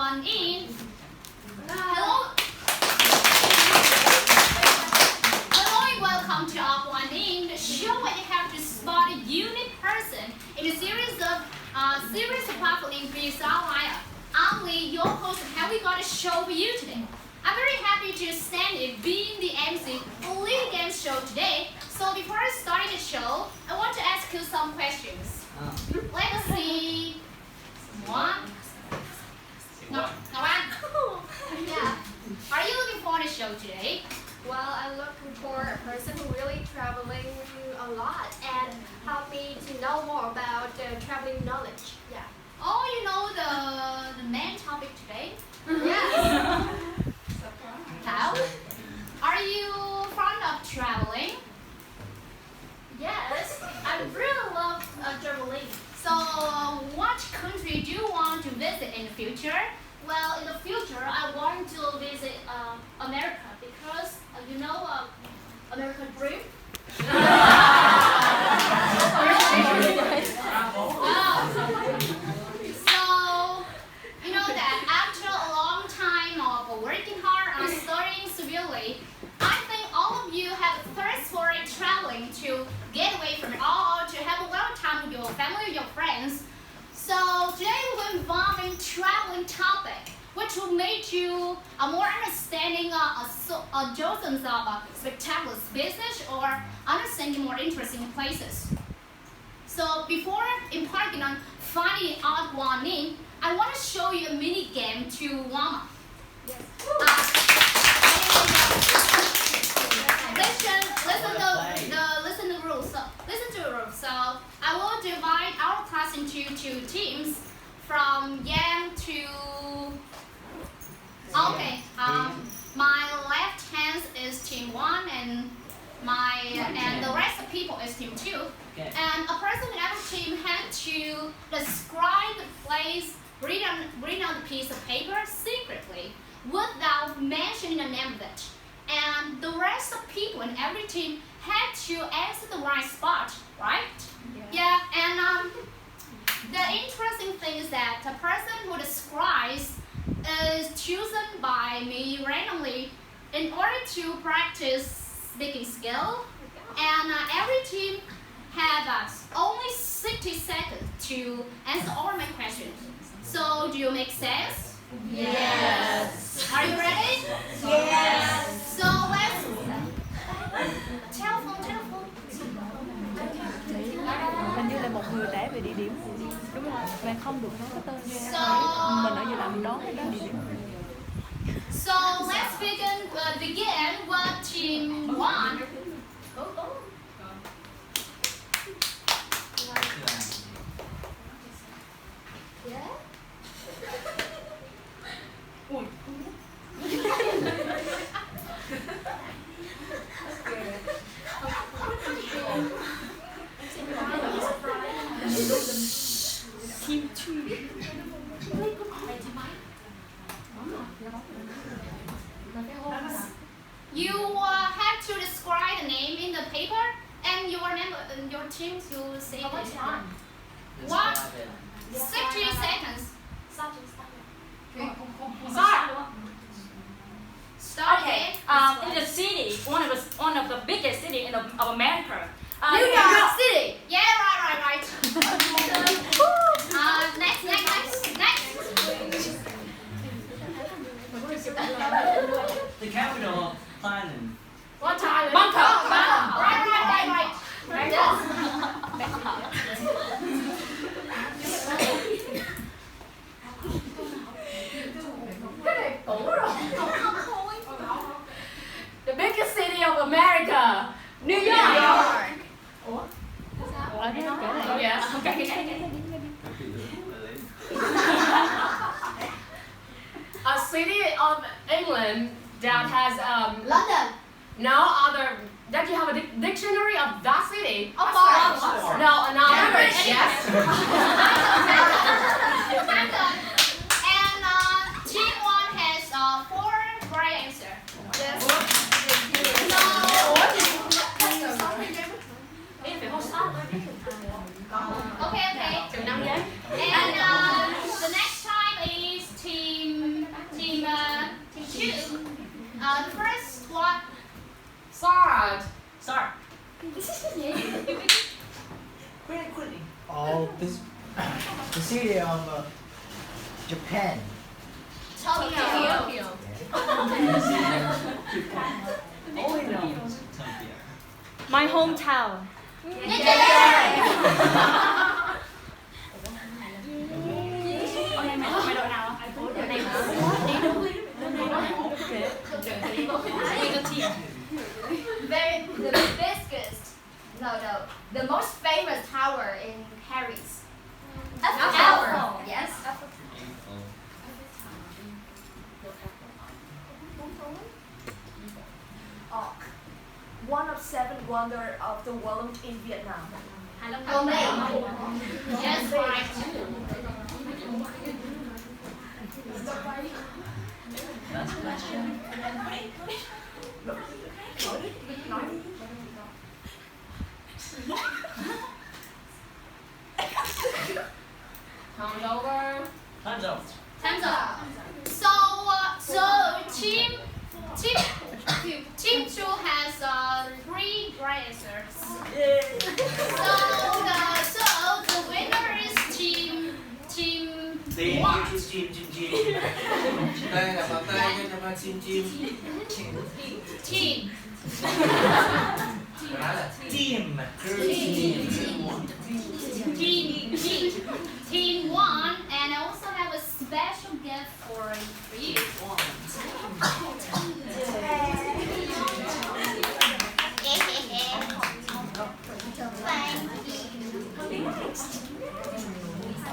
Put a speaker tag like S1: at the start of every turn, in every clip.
S1: One in. Hello. Hello and welcome to Up One In, the show where you have to spot a unique person in a series of platforming with outlier. I'm Lee, your host, and have we got a show for you today? I'm very happy to stand in being the MC for Lead Game Show today. So before I start the show, I want to ask you some questions. Let us see. One. No, one. Yeah. Are you looking for the show today?
S2: Well, I'm looking for a person who really traveling a lot and help me to know more about traveling knowledge. Yeah.
S1: Oh, you know the main topic today?
S2: Yeah.
S1: How? Are you fond of traveling?
S2: Yes, I really love traveling.
S1: So, what country do you want to visit in the future?
S2: Well, in the future, I want to visit America because American dream.
S1: So, you know that after a long time of working hard and studying severely, I think all of you have a thirst for traveling to get away from it all, to have a lot of time with your family, with your friends. So today we're involving traveling topic, which will make you a more understanding dozens of spectacular spaces or understanding more interesting places. So before embarking on finding out one in, I want to show you a mini game to warm up.
S2: Yes.
S1: Listen to the rules. So I will divide our class into two teams, from Yam to. Okay. My left hand is team 1, and the rest of people is team 2.
S3: Okay.
S1: And a person in every team had to describe the place, read on the piece of paper secretly, without mentioning the name of it. And the rest of people in every team had to answer the right spot, right? Yeah. And the interesting thing is that the person who describes is chosen by me randomly in order to practice speaking skill. And every team has only 60 seconds to answer all my questions. So do you make sense?
S2: Yes.
S1: Are you ready?
S2: Yes.
S1: So let's telephone.
S4: Hình như là một người đã về địa điểm, đúng không? Và không được nói cái tên nha. Mình ở Việt Nam mình đoán cái địa điểm.
S1: So let's begin with team 1.
S2: Yeah.
S4: Team 2.
S1: You have to describe the name in the paper, and your team to say
S2: How much
S1: it.
S2: time?
S1: What?
S3: Describe it.
S1: 60 seconds.
S2: Start.
S1: Start
S5: Okay.
S1: it.
S5: In the city, one of the biggest city of America.
S1: New York City. Yeah, right. Next.
S3: The capital of Thailand.
S2: What time?
S5: Bangkok.
S1: Right.
S2: The biggest city of America. New York.
S4: Ở đó kể lại.
S2: Yes. A city of England that has
S1: London.
S2: no other. That you have a dictionary of that city.
S1: Of course.
S2: No, another.
S1: Cambridge.
S2: Yes.
S1: And team 1 has 4 right answer.
S2: Yes.
S1: Okay.
S2: Từ 5 giây.
S1: And the next time is team
S6: this the city of Japan.
S1: Tokyo.
S3: Only know Tokyo.
S4: My hometown.
S5: Mày đội nào? Đội này hả?
S2: The biggest, the most famous tower in Paris.
S1: Eiffel.
S2: Yes.
S7: One of 7 wonders of the world in Vietnam.
S1: Yes, right.
S3: Last question. Time's up.
S1: Time's up. So team 2 has 3 right answers. So the winner is team
S6: Team
S1: 1.
S6: Đây là bàn tay cho ba chim.
S1: Team.
S6: Đó là team.
S1: Team 1, and I also have a special gift for you.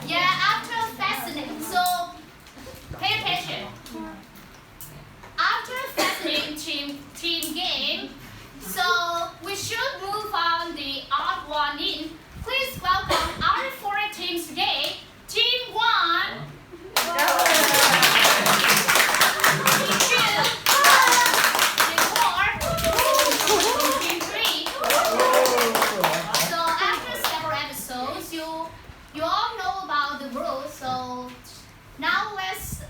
S1: Yeah, after fascinating. So pay attention. After a fascinating team game, so we should move on the odd one in. Please welcome our 4 teams today. Team 1. Team 2. Team 4. Team 3. So after several episodes, you all know about the rules. So now let's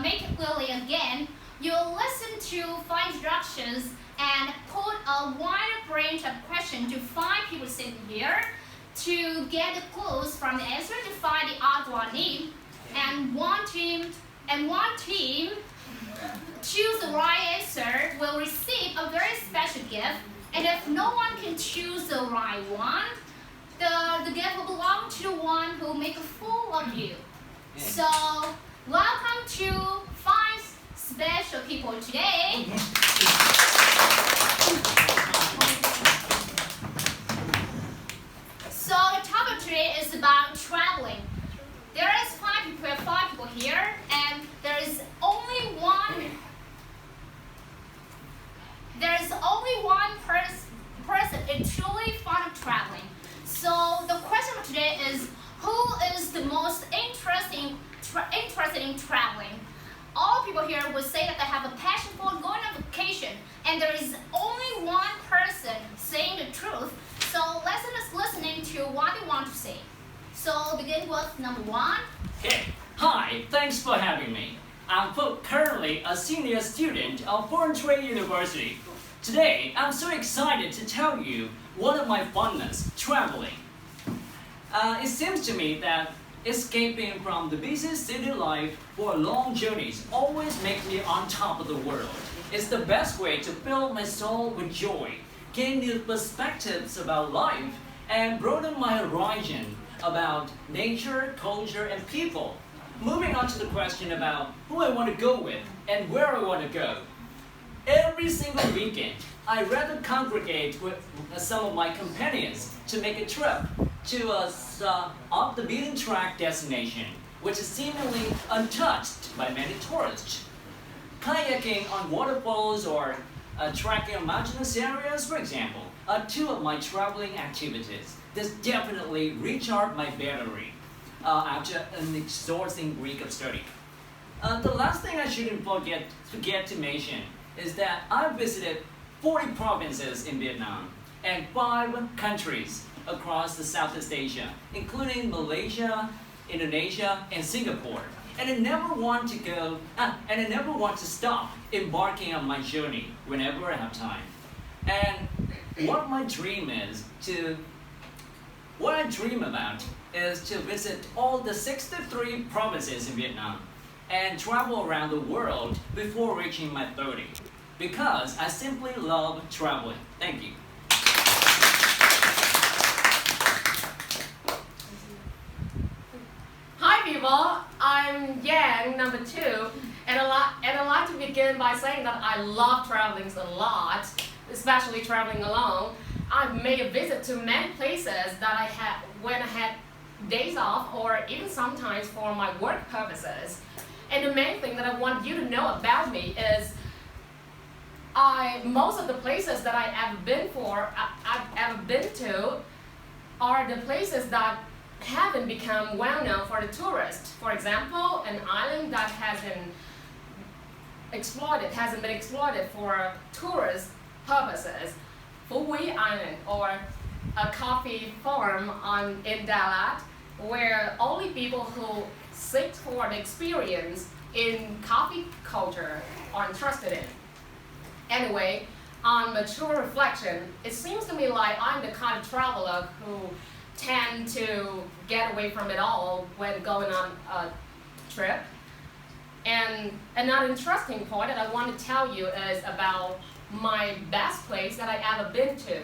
S1: make it clearly again. You'll listen to 5 instructions and put a wide range of questions to 5 people sitting here to get the clues from the answer to find the odd one in. And one team choose the right answer will receive a very special gift. And if no one can choose the right one, the gift will belong to the one who make a fool of you. So welcome to 5 special people today. So the topic today is about traveling. There is 5 people here, and there is only one person is truly fond of traveling. So the question for today is, who is the most interested in traveling? All people here would say that they have a passion for going on vacation, and there is only one person saying the truth. So let's just listening to what they want to say. So begin with number 1.
S3: Okay. Hi, thanks for having me. I'm currently a senior student of Foreign Trade University. Today, I'm so excited to tell you one of my fondness, traveling. It seems to me that escaping from the busy city life for long journeys always makes me on top of the world. It's the best way to fill my soul with joy, gain new perspectives about life, and broaden my horizon about nature, culture, and people. Moving on to the question about who I want to go with and where I want to go. Every single weekend, I rather congregate with some of my companions to make a trip to a off-the-beaten-track destination, which is seemingly untouched by many tourists. Kayaking on waterfalls or trekking on mountainous areas, for example, are 2 of my traveling activities. This definitely recharge my battery after an exhausting week of study. The last thing I shouldn't forget to mention is that I visited 40 provinces in Vietnam and 5 countries across the Southeast Asia, including Malaysia, Indonesia, and Singapore. And I never want to stop embarking on my journey whenever I have time. And what my dream is what I dream about is to visit all the 63 provinces in Vietnam and travel around the world before reaching my 30. Because I simply love traveling. Thank you.
S8: Hi people, I'm Yang, number 2, and I'd like to begin by saying that I love traveling a lot, especially traveling alone. I've made a visit to many places that I had when I had days off or even sometimes for my work purposes. And the main thing that I want you to know about me is most of the places that I've ever been to are the places that haven't become well known for the tourists. For example, an island that hasn't been exploited for tourist purposes, Phú Quý Island, or a coffee farm in Dalat, where only people who seek for the experience in coffee culture are interested in. Anyway, on mature reflection, it seems to me like I'm the kind of traveler who tend to get away from it all when going on a trip. And another interesting point that I want to tell you is about my best place that I've ever been to.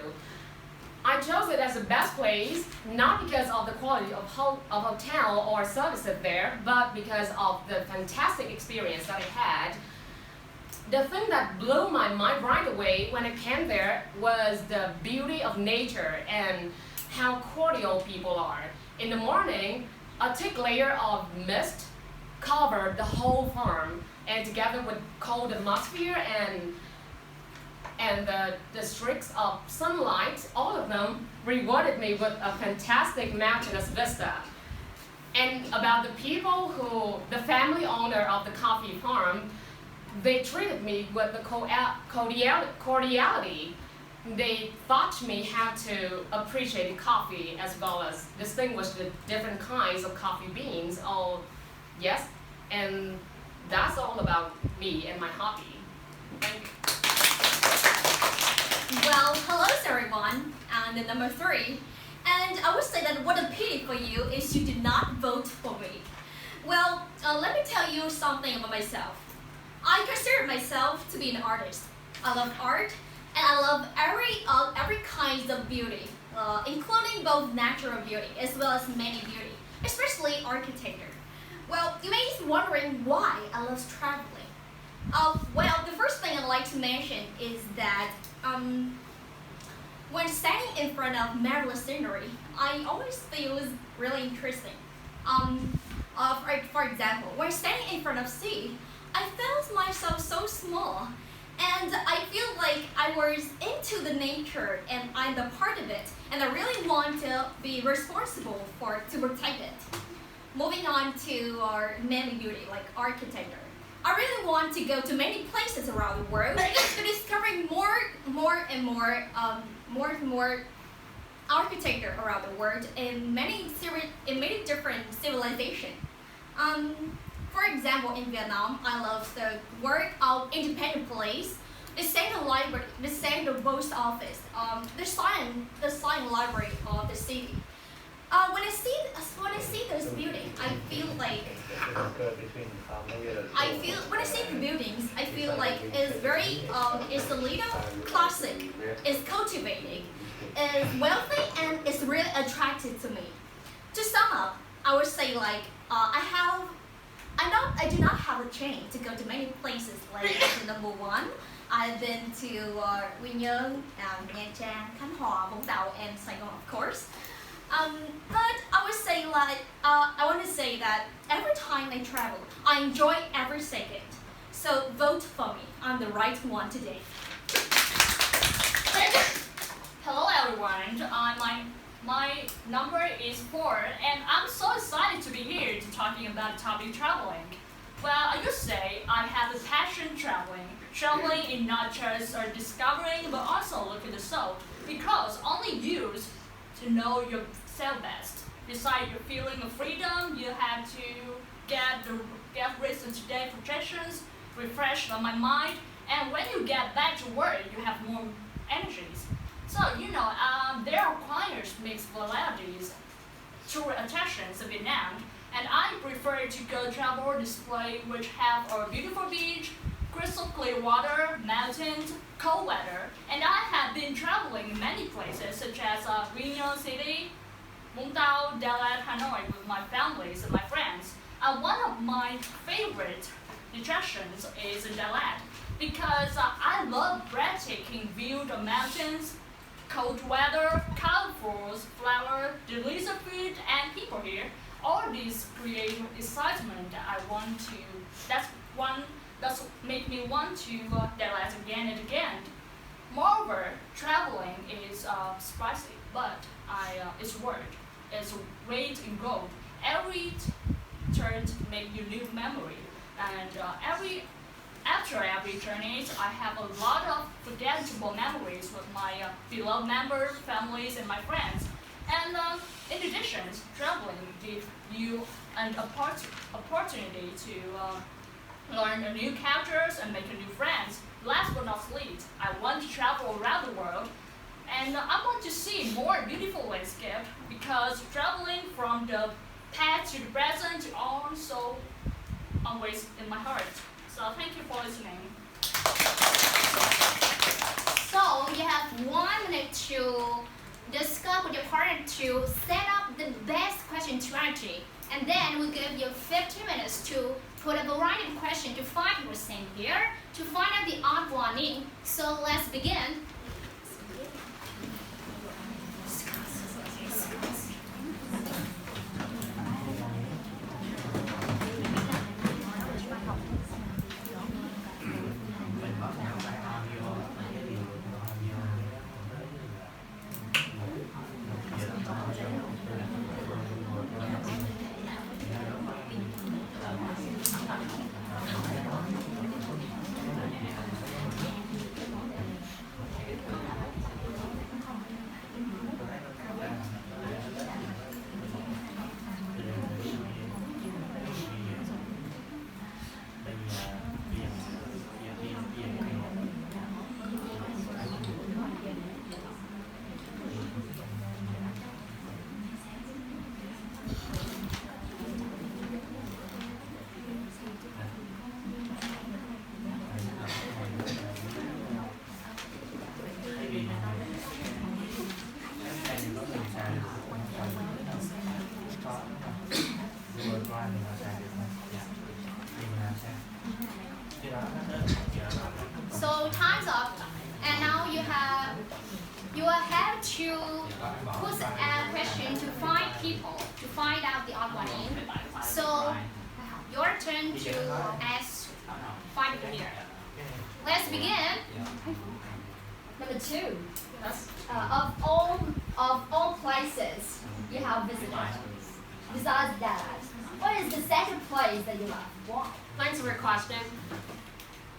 S8: I chose it as the best place not because of the quality of hotel or services there, but because of the fantastic experience that I had. The thing that blew my mind right away when I came there was the beauty of nature and how cordial people are. In the morning, a thick layer of mist covered the whole farm, and together with cold atmosphere and the streaks of sunlight, all of them rewarded me with a fantastic mountainous vista. And about the people the family owner of the coffee farm, they treated me with the cordiality. They taught me how to appreciate coffee as well as distinguish the different kinds of coffee beans. Yes, and that's all about me and my hobby. Thank you.
S9: Well, hello everyone, and number 3. And I would say that what a pity for you is you did not vote for me. Well, let me tell you something about myself. I consider myself to be an artist. I love art, and I love every kind of beauty, including both natural beauty as well as man beauty, especially architecture. Well, you may be wondering why I love traveling. Well, the first thing I'd like to mention is that when standing in front of marvelous scenery, I always feel really interesting. For example, when standing in front of sea, I felt myself so small, and I feel like I was into the nature and I'm the part of it, and I really want to be responsible to protect it. Moving on to our man beauty, like architecture. I really want to go to many places around the world to discovering more and more architecture around the world in many different civilizations. For example, in Vietnam, I love the work of Independence Place, the Central Library, the Central Post Office, the Science Library of the city. When I see those buildings, I feel like when I see the buildings, I feel like it's a little classic, it's cultivating, it's wealthy, and it's really attractive to me. To sum up, I would say like I do not have a chance to go to many places. Like number 1, I've been to Quy Nhơn, Nha Trang, Khánh Hòa, Vũng Tàu, and Saigon, of course. But I would say I want to say that every time I travel, I enjoy every second. So vote for me. I'm the right one today.
S5: Hello everyone, my number is 4, and I'm so excited to be here to talking about the topic traveling. Well, I could say I have a passion traveling in not just discovering but also looking the soul, because only you to know yourself best. Besides your feeling of freedom, you have to get rid of today's projections, refresh on my mind, and when you get back to work, you have more energies. So, there are choirs mixed varieties tour attractions in Vietnam, and I prefer to go travel display which have a beautiful beach, crystal clear water, mountains, cold weather, and I have been traveling many places such as Greenland City, Vũng Tàu, Dalat, Hanoi with my families and my friends. And one of my favorite attractions is in Dalat because I love breathtaking view of mountains, cold weather, colorful flower, delicious food, and people here. All these create excitement that I want to. That's make me want to Dalat again and again. Moreover, traveling is spicy, but it's worth. It's weight in gold. Every turn make you new memory, and after every journey, I have a lot of forgettable memories with my beloved members, families, and my friends. And in addition, traveling gives you an opportunity to learn new cultures and make new friends. Last but not least, I want to travel around the world, and I want to see more beautiful landscape because traveling from the past to the present is also always in my heart. So thank you for listening.
S1: So you have 1 minute to discuss with your partner to set up the best question strategy, and then we'll give you 15 minutes to put a variety of questions to find people same here to find out the odd one in. So let's begin. So time's up, and now you will have to put a question to find people to find out the odd one in. So your turn to ask 5 people here. Let's begin.
S2: Number 2. Of all places you have visited, besides that, what is the second place that you love? Why?
S8: Thanks for your question.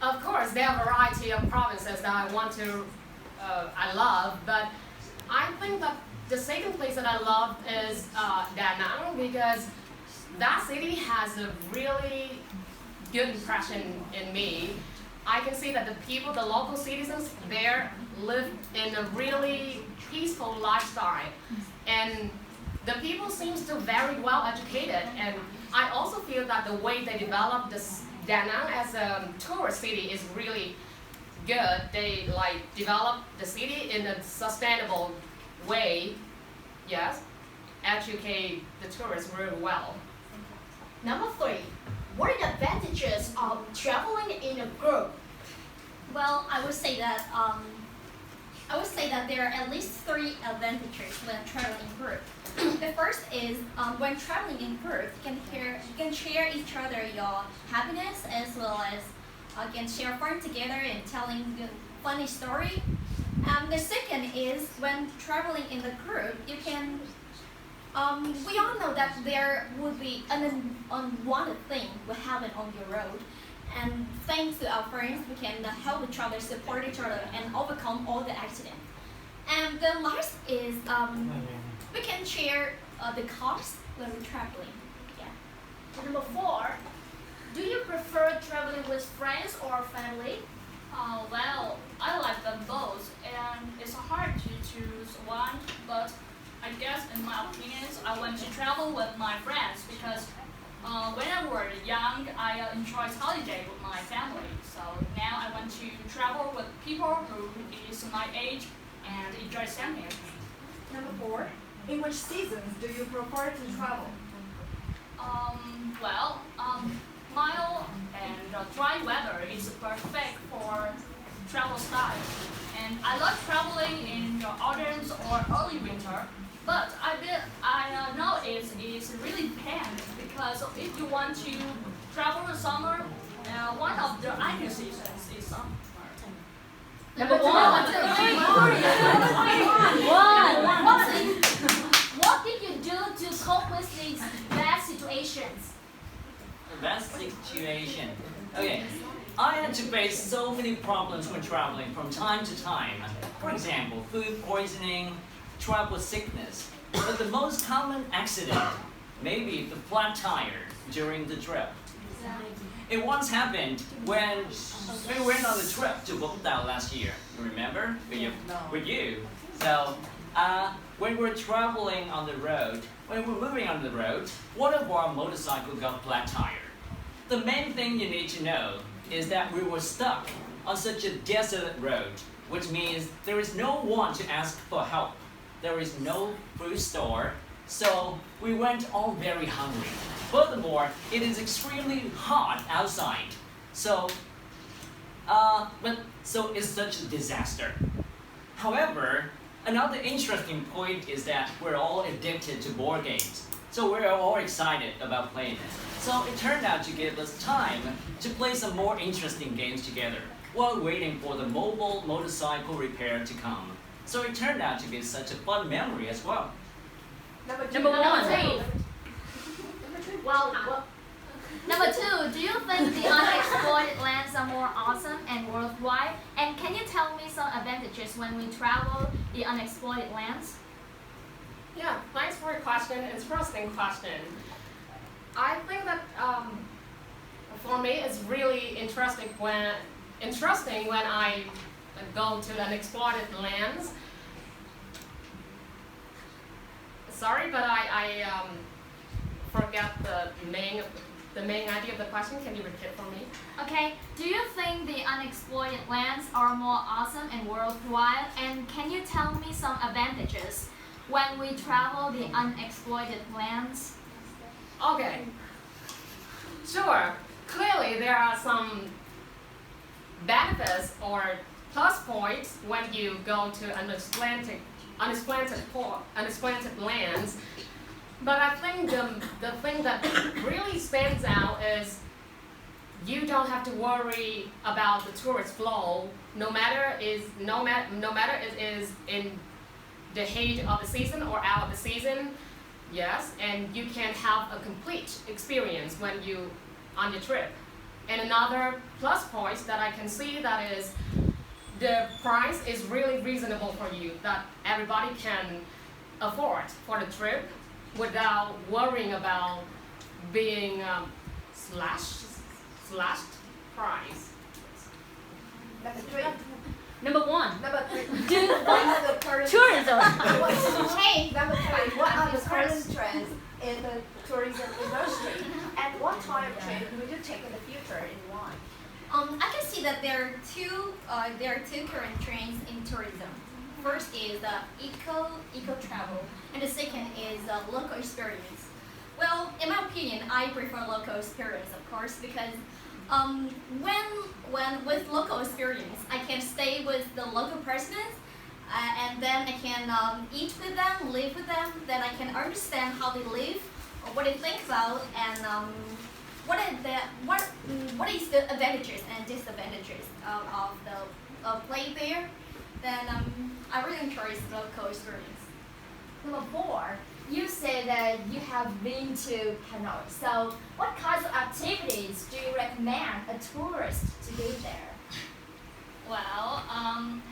S8: Of course, there are a variety of provinces that I love, but I think that the second place that I love is Da Nang because that city has a really good impression in me. I can see that the local citizens there live in a really peaceful lifestyle, and the people seems to very well educated, and I also feel that the way they develop this Da Nang as a tourist city is really good. They develop the city in a sustainable way, yes, educate the tourists really well.
S2: Number 3. What are the advantages of traveling in a group?
S9: Well, I would say that there are at least 3 advantages when traveling in group. The first is when traveling in group, you can share each other your happiness as well as can share fun together and telling a funny story. The second is when traveling in the group, you can. We all know that there would be an unwanted thing will happen on your road. And thanks to our friends, we can help each other, support each other, and overcome all the accidents. And the last is we can share the cost when we're traveling. Yeah.
S2: Number 4. Do you prefer traveling with friends or family?
S5: Well, I like them both, and it's hard to choose one, but I guess in my opinions, I want to travel with my friends because when I was young, I enjoyed holiday with my family. So now I want to travel with people who is my age and enjoy same as me.
S7: Number 4. In which seasons do you prefer to travel?
S5: Well, mild and dry weather is perfect for travel style. And I love traveling in the autumn or early winter. But I know it's really depends because if you want to travel in summer, one of the ideal seasons is summer.
S1: Number 1. What did you do to cope with these bad situations?
S3: Best situation. Okay, I had to face so many problems when traveling from time to time. For example, food poisoning, travel sickness. But the most common accident may be the flat tire during the trip. It once happened when we went on the trip to Vũng last year. You remember? With you. So, when we're traveling on the road, when we're moving on the road, one of our motorcycle got flat tire. The main thing you need to know is that we were stuck on such a desolate road, which means there is no one to ask for help. There is no food store, so we went all very hungry. Furthermore, it is extremely hot outside, so it's such a disaster. However, another interesting point is that we're all addicted to board games, so we're all excited about playing it. So it turned out to give us time to play some more interesting games together while waiting for the mobile motorcycle repair to come. So it turned out to be such a fun memory as well.
S7: Number 2.
S1: Number 1. Well, number 2, do you think the unexplored lands are more awesome and worthwhile? And can you tell me some advantages when we travel the unexplored lands?
S8: Yeah, thanks for your question. Interesting question. I think that for me it's really interesting when I go to unexplored lands. Sorry, but I forgot the main idea of the question. Can you repeat for me?
S1: Okay, do you think the unexplored lands are more awesome and worthwhile? And can you tell me some advantages when we travel the unexplored lands?
S8: Okay. Sure. Clearly, there are some benefits or plus points when you go to unexplored lands. But I think the thing that really stands out is you don't have to worry about the tourist flow, no matter it is in the heat of the season or out of the season. Yes, and you can have a complete experience when you on your trip. And another plus point that I can see that is the price is really reasonable for you, that everybody can afford for the trip without worrying about being slashed price.
S7: Number 3.
S1: Number 1.
S7: Number 3.
S1: Do
S7: What are the current
S1: tourism.
S7: Hey, number 3. What are the current trends in the tourism industry? And what kind of trend will you take in the future and why?
S9: I can see that there are two current trends in tourism. First is eco travel, and the second is local experience. Well, in my opinion, I prefer local experience, of course, because when with local experience, I can stay with the local persons, and then I can eat with them, live with them. Then I can understand how they live, or what they think about, and what is the advantages and disadvantages of the play there. Then I really enjoy local experience.
S1: Number 4, you say that you have been to Hanoi. So, what kinds of activities do you recommend a tourist to do there?
S5: Well,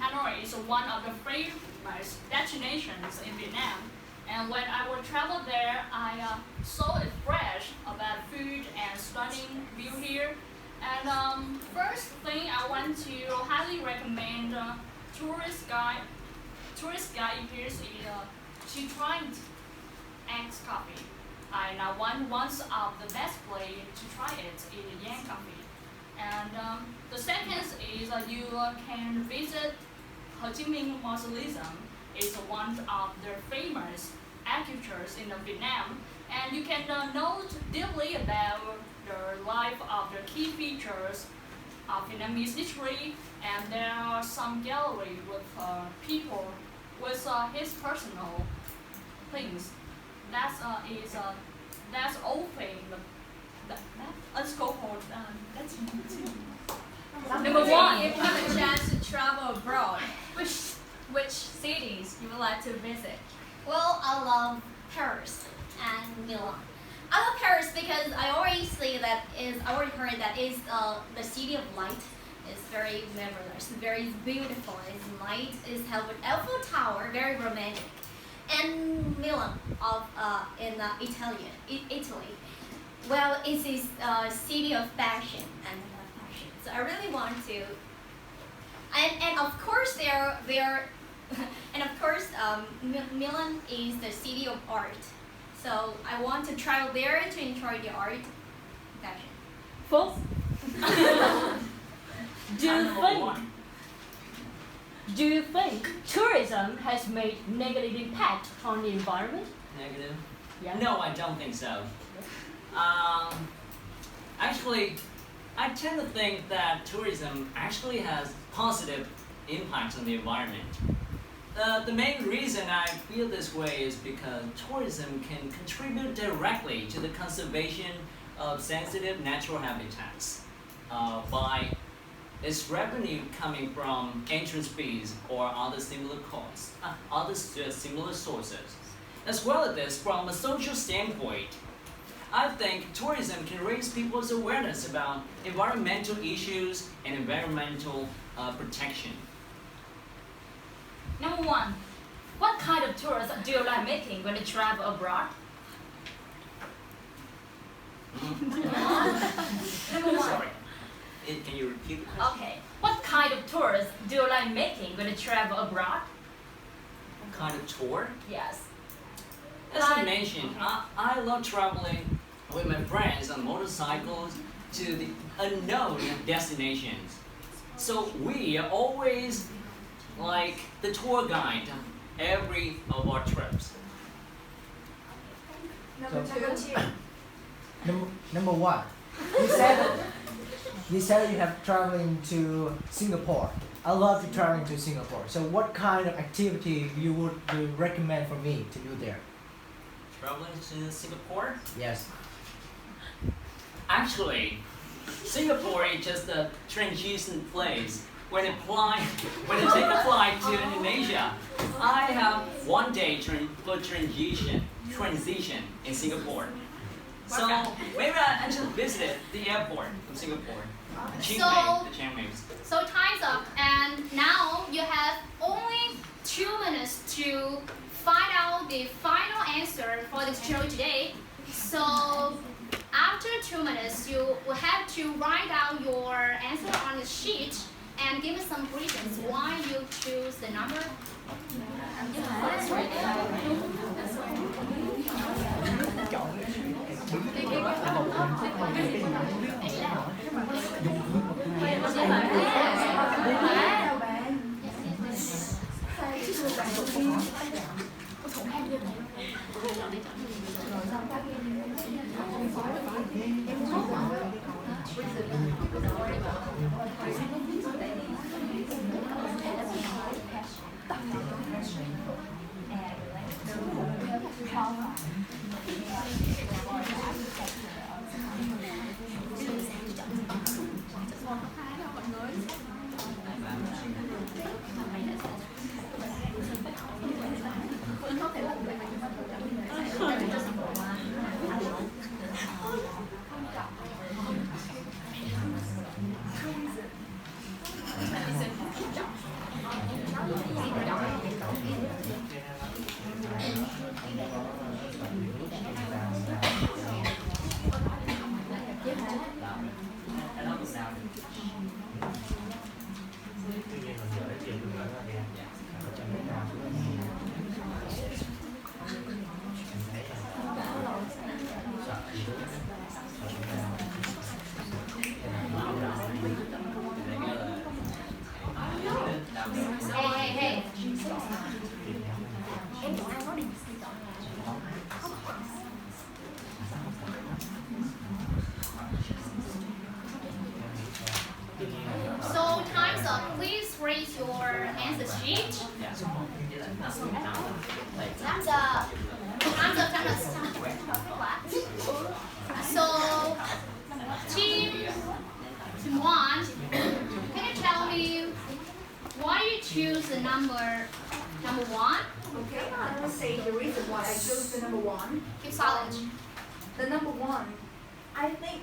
S5: Hanoi is one of the famous destinations in Vietnam. And when I would travel there, I saw it fresh about food and stunning view here. And first thing I want to highly recommend tourist guide here is to try X coffee. And one of the best way to try it is Yang coffee. And the second is you can visit Ho Chi Minh Mausoleum. It's one of the famous architectures in Vietnam, and you can know deeply about the life of the key features of Vietnamese history. And there are some gallery with people with his personal things. That's all thing. Let's go for that's
S9: Number one, if you have a chance to travel abroad, which cities you would like to visit? Well, I love Paris and Milan. I love Paris because I already heard that is the city of light. It's very marvelous, very beautiful. It's light. It's held with Eiffel Tower, very romantic. And Milan in Italy. Well, it's a city of fashion and fashion. So I really want to. And of course Milan is the city of art. So I want to travel there to enjoy the art, fashion.
S10: Fourth, do you think tourism has made negative impact on the environment?
S3: Negative?
S10: Yeah.
S3: No, I don't think so. Actually, I tend to think that tourism actually has positive impacts on the environment. The main reason I feel this way is because tourism can contribute directly to the conservation of sensitive natural habitats by its revenue coming from entrance fees or other similar costs, similar sources. As well as this, from a social standpoint, I think tourism can raise people's awareness about environmental issues and environmental protection.
S10: Number one, what kind of tours do you like making when you travel abroad? Number one.
S3: Sorry. Can you repeat the question?
S10: Okay. What kind of tours do you like making when you travel abroad?
S3: What kind of tour?
S10: Yes.
S3: As I mentioned, I love traveling with my friends on motorcycles to the unknown destinations. So we are always like the tour guide on every of our trips.
S6: Number one, you said you have traveling to Singapore. I love to traveling to Singapore. So what kind of activity you would recommend for me to do there?
S3: Traveling to Singapore?
S6: Yes.
S3: Actually, Singapore is just a transition place. When I take a flight to Indonesia, I have 1 day for transition in Singapore. So maybe I just visited the airport from Singapore. The Chiang Mai.
S1: So time's up, and now you have only 2 minutes to find out the final answer for the show today. So after 2 minutes, you will have to write down your answer on the sheet and give us some reasons why you choose the number. please raise your answer sheet. So, team one, can you tell me why you choose the number one?
S7: Okay, I will say the reason why I chose the number one.
S1: Keep silent.
S7: The number one, I think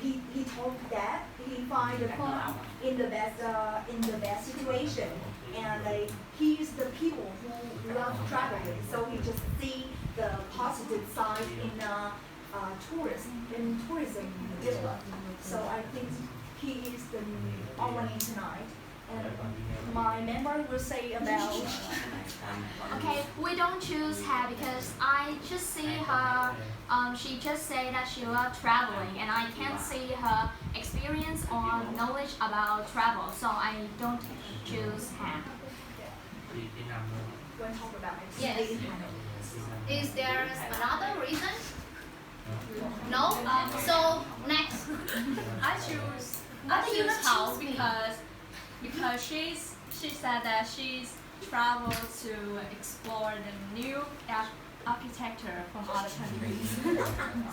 S7: he told that he find the fun in the best situation, and he is the people who love traveling, so he just see the positive side in tourism develop. So I think he is the one tonight. And my member will say about.
S9: Okay, we don't choose her because I just see her. She just say that she loves traveling, and I can't see her experience or knowledge about travel, so I don't choose her.
S7: We'll talk about it.
S1: Yes. Is there another reason? No? So, next.
S5: I choose Hao because she said that she's traveled to explore the new architecture from other countries.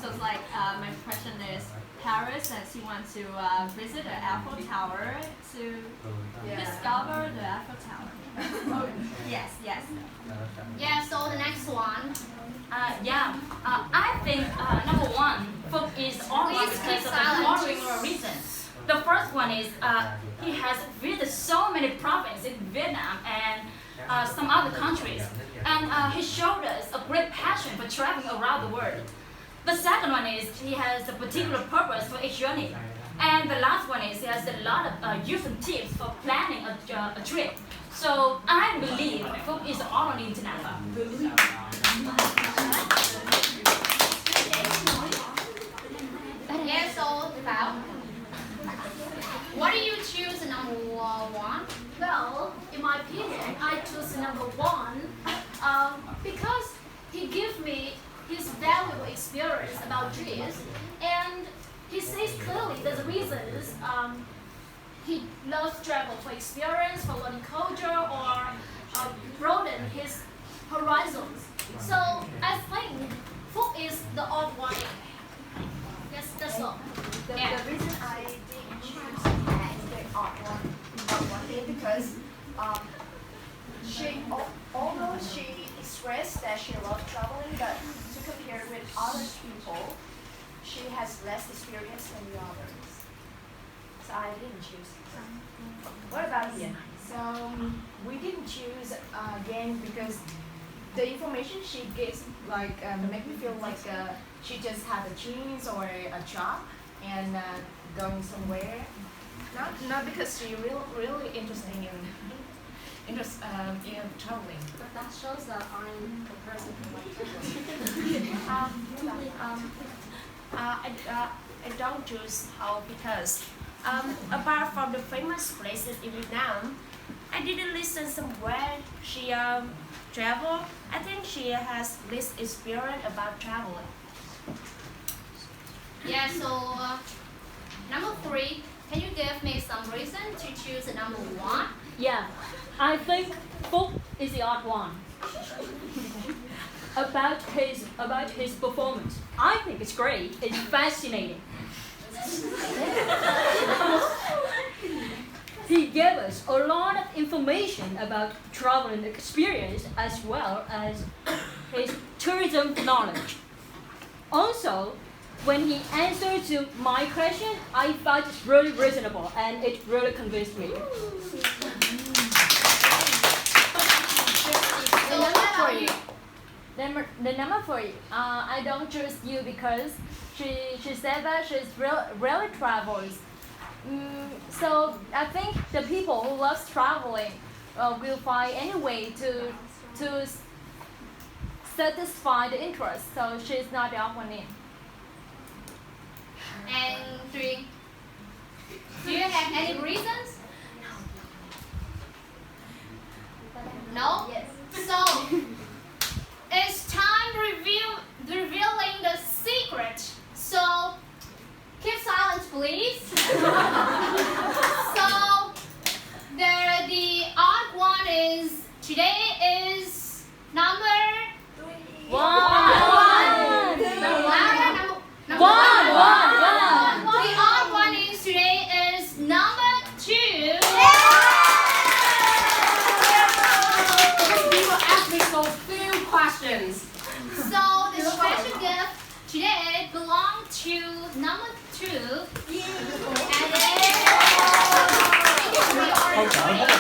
S5: So it's like my question is Paris, and she wants to visit the Eiffel Tower to discover the Eiffel Tower. Yes.
S1: Yeah, so the next one.
S11: I think number one, Phúc is alright
S1: Please
S11: because
S1: keep
S11: of the
S1: silent.
S11: following reasons. The first one is he has visited so many provinces in Vietnam and some other countries, and he showed us a great passion for traveling around the world. The second one is he has a particular purpose for each journey. And the last one is he has a lot of useful tips for planning a trip. So I believe Phúc is already international.
S1: Yeah, so Pháo. Why do you choose the number one?
S2: Well, in my opinion, I choose number one because he gives me his valuable experience about trees, and he says clearly the reasons he loves travel for experience, for learning culture, or broaden his horizons. So I think Phúc is the odd one. Yes, that's all.
S7: The reason I didn't choose the odd one is because although she expressed that she loves traveling, but to compare with other people, she has less experience than the others. So I didn't choose. What about you?
S12: So we didn't choose again because the information she gives make me feel like she just had a jeans or a job and going somewhere. Not because she really interested in traveling.
S2: But that shows that I'm the person who likes
S13: I don't choose Hao because apart from the famous places in Vietnam, I didn't listen somewhere she traveled. I think she has this experience about traveling.
S1: Yeah, so number three, can you give me some reason to choose the number one?
S10: Yeah, I think Phúc is the odd one. About his performance, I think it's great. It's fascinating. He gave us a lot of information about traveling experience as well as his tourism knowledge. Also, when he answered to my question, I felt it's really reasonable and it really convinced me.
S1: So what about you?
S14: The number 3, I don't choose you because she said that she's really travels. So I think the people who loves traveling will find any way to satisfy the interest. So she's not the opponent.
S1: And three, do you have any reasons? No?
S2: Yes.
S1: So, it's time revealing the secret. So, keep silent, please. So, to number 2.
S6: Câu trả rất